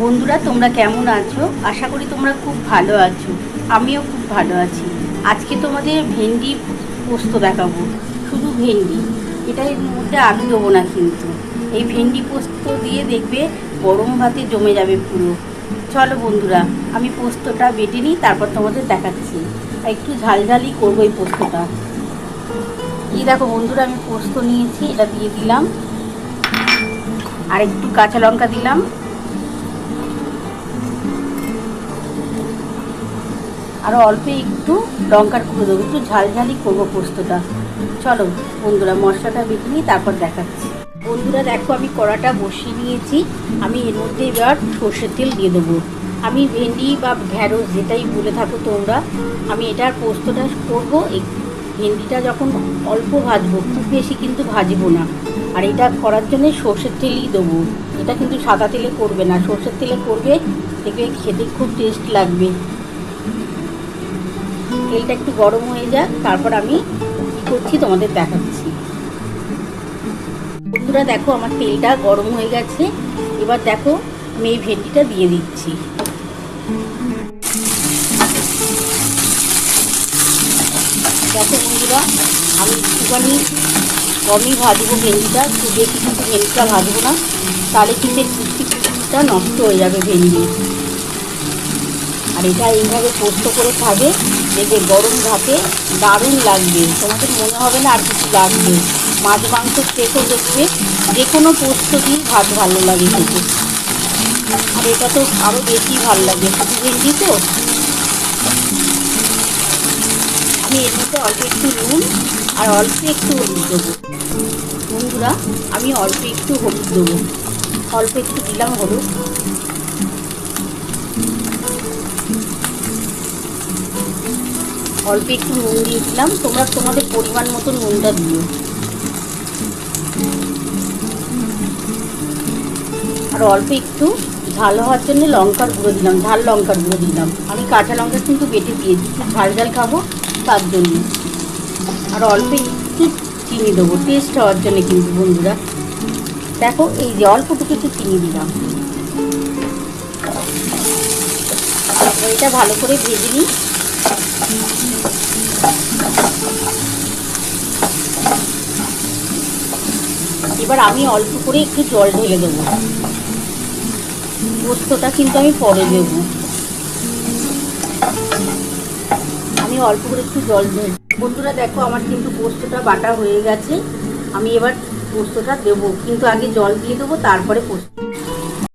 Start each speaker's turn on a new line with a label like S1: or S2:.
S1: বন্ধুরা, তোমরা কেমন আছো? আশা করি তোমরা খুব ভালো আছো। আমিও খুব ভালো আছি। আজকে তোমাদের ভেন্ডি পোস্ত দেখাবো। শুধু ভেন্ডি, এটার মধ্যে আলু দেবো না কিন্তু। এই ভেন্ডি পোস্ত দিয়ে দেখবে গরম ভাতে জমে যাবে পুরো। চলো বন্ধুরা, আমি পোস্তটা বেটে নিই, তারপর তোমাদের দেখাচ্ছি। আর একটু ঝালঝালি করবো এই পোস্তটা। এই দেখো বন্ধুরা, আমি পোস্ত নিয়েছি, এটা দিয়ে দিলাম। আর একটু কাঁচা লঙ্কা দিলাম। আরও অল্প একটু লঙ্কার গুঁড়ো দেবো, একটু ঝালঝালি করবো পোস্তটা। চলো বন্ধুরা, মশলাটা বেটে নিই, তারপর দেখাচ্ছি। বন্ধুরা দেখো, আমি কড়াটা বসিয়ে নিয়েছি। আমি এর মধ্যে এবার সর্ষের তেল দিয়ে দেবো। আমি ভেন্ডি বা ঢ্যাঁড়স যেটাই বলে থাকো তোমরা, আমি এটার পোস্তটা করবো। এই ভেন্ডিটা যখন অল্প ভাজবো, খুব বেশি কিন্তু ভাজবো না। আর এটা করার জন্যে সর্ষের তেলই দেবো। এটা কিন্তু সাদা তেলে করবে না, সর্ষের তেলে করবে, দেখবে খেতে খুব টেস্ট লাগবে। তেলটা একটু গরম হয়ে যাক, তারপর আমি কী করছি তোমাদের দেখাচ্ছি। বন্ধুরা দেখো, আমার তেলটা গরম হয়ে গেছে। এবার দেখো, আমি এই ভেন্ডিটা দিয়ে দিচ্ছি। দেখো বন্ধুরা, আমি একটুখানি কমই ভাজবো ভেন্ডিটা, খুব বেশি কিন্তু ভেন্ডিটা ভাজবো না, তাহলে কিন্তু পুষ্টিটা নষ্ট হয়ে যাবে ভেন্ডি। আর এটা এইভাবে পোস্ত করে খাবে, দেখবে গরম ভাতে দারুণ লাগবে। তোমাদের মনে হবে না আর কিছু লাগবে। মাছ মাংস খেতেও দেখবে যে কোনো পোস্ত দিয়ে ভাত ভালো লাগে খেতে। আর এটা তো আরও বেশি ভালো লাগে, শুধু ভেন্ডি তো। আমি এর মধ্যে অল্প একটু নুন আর অল্প একটু হলুদ দেবো। বন্ধুরা, আমি অল্প একটু হলুদ দেবো, অল্প একটু দিলাম হলুদ। অল্প একটু নুন দিয়েছিলাম, তোমরা তোমাদের পরিমাণ মতো নুনটা দিও। আর অল্প একটু ঝাল হওয়ার জন্য লঙ্কার গুঁড়ো দিলাম, ঝাল লঙ্কার গুঁড়ো দিলাম। আমি কাঁচা লঙ্কা কিন্তু বেটে দিয়েছি, একটু ঝাল ঝাল খাবো তার জন্য। আর অল্প একটু চিনি দেবো টেস্ট হওয়ার জন্য কিন্তু বন্ধুরা। দেখো, এই যে অল্পটুকু একটু চিনি দিলাম। এটা ভালো করে ভেজে নিই। এবার আমি অল্প করে একটু জল ঢেলে দেবো। পোস্তটা কিন্তু আমি পরে দেবো। আমি অল্প করে একটু জল ঢেলে। বন্ধুরা দেখো, আমার কিন্তু পোস্তটা বাটা হয়ে গেছে। আমি এবার পোস্তটা দেবো, কিন্তু আগে জল দিয়ে দেবো, তারপরে পোস্ত।